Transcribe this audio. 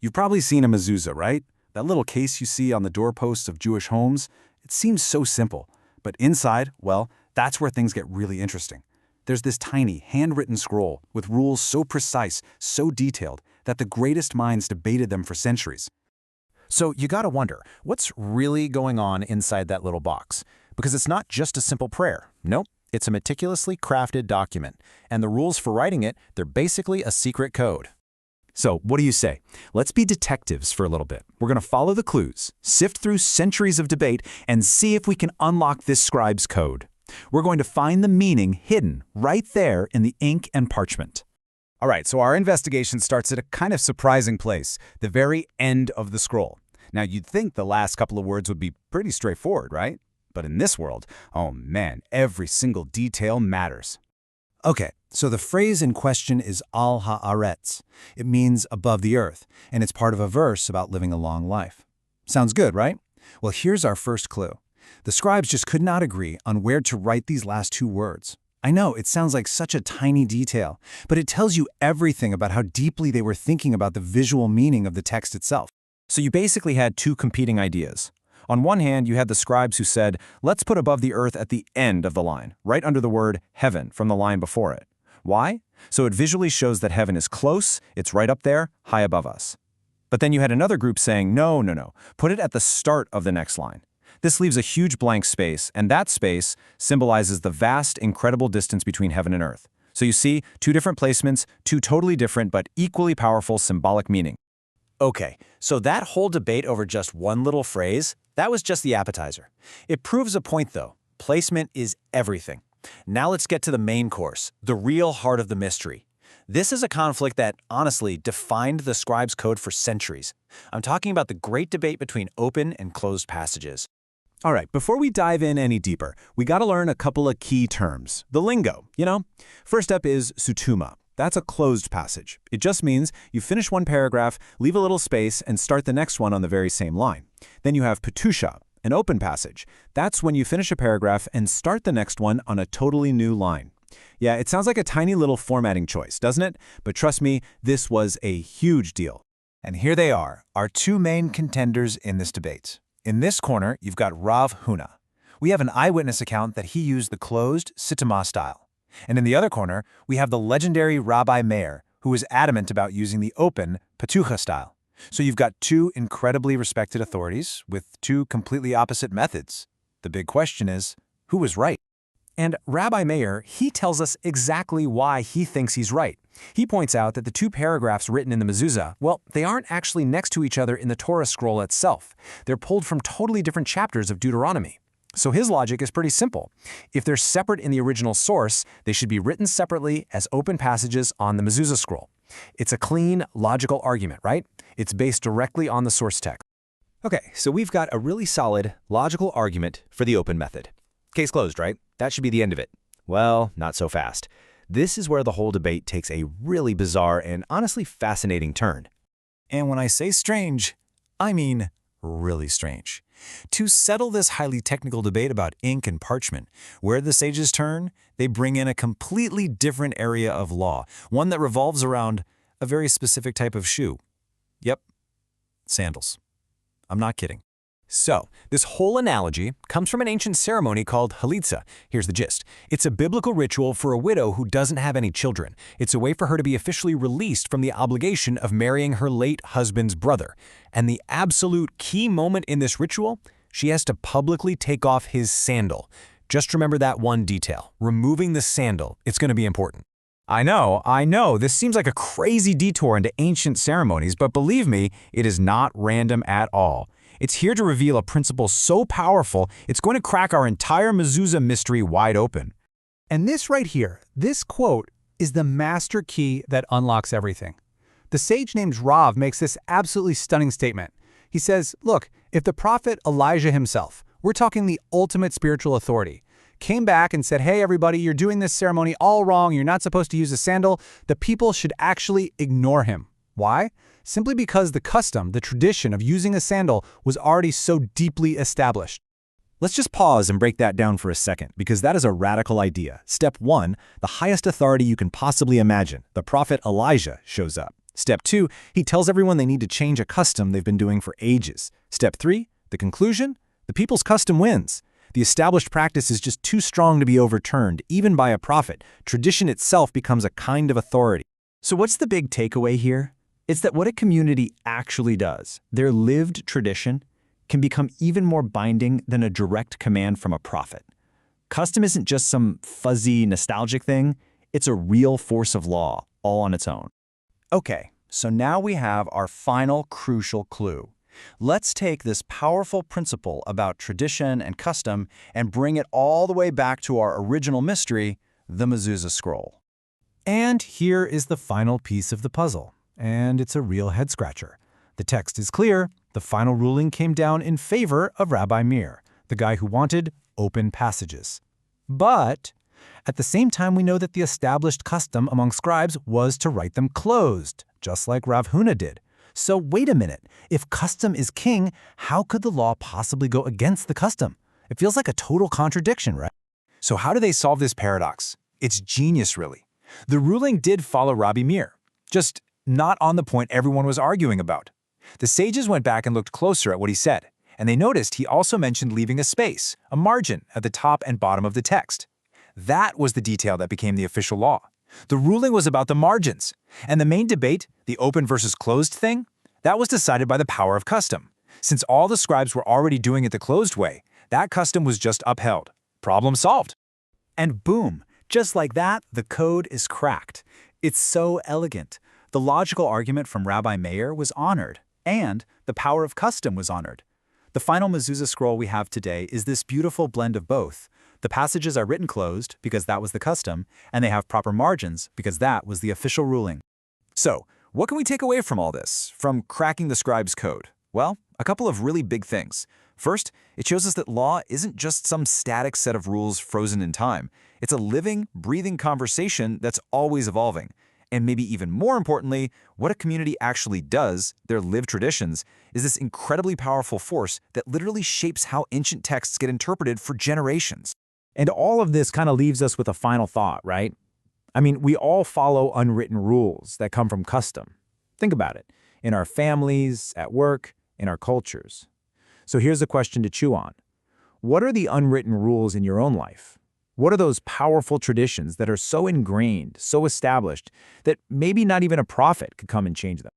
You've probably seen a mezuzah, right? That little case you see on the doorposts of Jewish homes. It seems so simple, but inside, well, that's where things get really interesting. There's this tiny, handwritten scroll with rules so precise, so detailed, that the greatest minds debated them for centuries. So you gotta wonder, what's really going on inside that little box? Because it's not just a simple prayer. Nope, it's a meticulously crafted document. And the rules for writing it, they're basically a secret code. So, what do you say? Let's be detectives for a little bit. We're going to follow the clues, sift through centuries of debate, and see if we can unlock this scribe's code. We're going to find the meaning hidden right there in the ink and parchment. All right, so our investigation starts at a kind of surprising place, the very end of the scroll. Now, you'd think the last couple of words would be pretty straightforward, right? But in this world, oh man, every single detail matters. Okay, so the phrase in question is al haaretz. It means above the earth, and it's part of a verse about living a long life. Sounds good, right? Well, here's our first clue. The scribes just could not agree on where to write these last two words. I know, it sounds like such a tiny detail, but it tells you everything about how deeply they were thinking about the visual meaning of the text itself. So you basically had two competing ideas. On one hand, you had the scribes who said, let's put above the earth at the end of the line, right under the word heaven from the line before it. Why? So it visually shows that heaven is close, it's right up there, high above us. But then you had another group saying, no, put it at the start of the next line. This leaves a huge blank space, and that space symbolizes the vast, incredible distance between heaven and earth. So you see, two different placements, two totally different but equally powerful symbolic meaning. Okay, so that whole debate over just one little phrase, that was just the appetizer. It proves a point though. Placement is everything. Now let's get to the main course, the real heart of the mystery. This is a conflict that, honestly, defined the scribe's code for centuries. I'm talking about the great debate between open and closed passages. All right, before we dive in any deeper, we got to learn a couple of key terms. The lingo, you know? First up is sutuma. That's a closed passage. It just means you finish one paragraph, leave a little space, and start the next one on the very same line. Then you have petusha, an open passage. That's when you finish a paragraph and start the next one on a totally new line. Yeah, it sounds like a tiny little formatting choice, doesn't it? But trust me, this was a huge deal. And here they are, our two main contenders in this debate. In this corner, you've got Rav Huna. We have an eyewitness account that he used the closed sitama style. And in the other corner, we have the legendary Rabbi Meir, who was adamant about using the open petucha style. So you've got two incredibly respected authorities with two completely opposite methods. The big question is, who was right? And Rabbi Meir, he tells us exactly why he thinks he's right. He points out that the two paragraphs written in the mezuzah, well, they aren't actually next to each other in the Torah scroll itself. They're pulled from totally different chapters of Deuteronomy. So his logic is pretty simple. If they're separate in the original source, they should be written separately as open passages on the mezuzah scroll. It's a clean, logical argument, right? It's based directly on the source text. Okay, so we've got a really solid, logical argument for the open method. Case closed, right? That should be the end of it. Well, not so fast. This is where the whole debate takes a really bizarre and honestly fascinating turn. And when I say strange, I mean really strange. To settle this highly technical debate about ink and parchment, where the sages turn, they bring in a completely different area of law, one that revolves around a very specific type of shoe. Yep, sandals. I'm not kidding. So, this whole analogy comes from an ancient ceremony called halitza. Here's the gist. It's a biblical ritual for a widow who doesn't have any children. It's a way for her to be officially released from the obligation of marrying her late husband's brother. And the absolute key moment in this ritual, she has to publicly take off his sandal. Just remember that one detail. Removing the sandal, it's going to be important. I know, this seems like a crazy detour into ancient ceremonies, but believe me, it is not random at all. It's here to reveal a principle so powerful, it's going to crack our entire mezuzah mystery wide open. And this right here, this quote, is the master key that unlocks everything. The sage named Rav makes this absolutely stunning statement. He says, look, if the prophet Elijah himself, we're talking the ultimate spiritual authority, came back and said, hey everybody, you're doing this ceremony all wrong, you're not supposed to use a sandal, the people should actually ignore him. Why? Simply because the custom, the tradition of using a sandal was already so deeply established. Let's just pause and break that down for a second, because that is a radical idea. Step 1, the highest authority you can possibly imagine, the prophet Elijah, shows up. Step 2, he tells everyone they need to change a custom they've been doing for ages. Step 3, the conclusion, the people's custom wins. The established practice is just too strong to be overturned, even by a prophet. Tradition itself becomes a kind of authority. So what's the big takeaway here? It's that what a community actually does, their lived tradition, can become even more binding than a direct command from a prophet. Custom isn't just some fuzzy, nostalgic thing. It's a real force of law, all on its own. Okay, so now we have our final crucial clue. Let's take this powerful principle about tradition and custom and bring it all the way back to our original mystery, the mezuzah scroll. And here is the final piece of the puzzle, and it's a real head-scratcher. The text is clear. The final ruling came down in favor of Rabbi Meir, the guy who wanted open passages. But at the same time, we know that the established custom among scribes was to write them closed, just like Rav Huna did. So wait a minute. If custom is king, how could the law possibly go against the custom? It feels like a total contradiction, right? So how do they solve this paradox? It's genius, really. The ruling did follow Rabbi Meir, just not on the point everyone was arguing about. The sages went back and looked closer at what he said, and they noticed he also mentioned leaving a space, a margin, at the top and bottom of the text. That was the detail that became the official law. The ruling was about the margins, and the main debate, the open versus closed thing, that was decided by the power of custom. Since all the scribes were already doing it the closed way, that custom was just upheld. Problem solved. And boom, just like that, the code is cracked. It's so elegant. The logical argument from Rabbi Meir was honored, and the power of custom was honored. The final mezuzah scroll we have today is this beautiful blend of both. The passages are written closed because that was the custom, and they have proper margins because that was the official ruling. So, what can we take away from all this, from cracking the scribe's code? Well, a couple of really big things. First, it shows us that law isn't just some static set of rules frozen in time. It's a living, breathing conversation that's always evolving. And maybe even more importantly, what a community actually does, their lived traditions, is this incredibly powerful force that literally shapes how ancient texts get interpreted for generations. And all of this kind of leaves us with a final thought, right? I mean, we all follow unwritten rules that come from custom. Think about it. In our families, at work, in our cultures. So here's a question to chew on. What are the unwritten rules in your own life? What are those powerful traditions that are so ingrained, so established, that maybe not even a prophet could come and change them?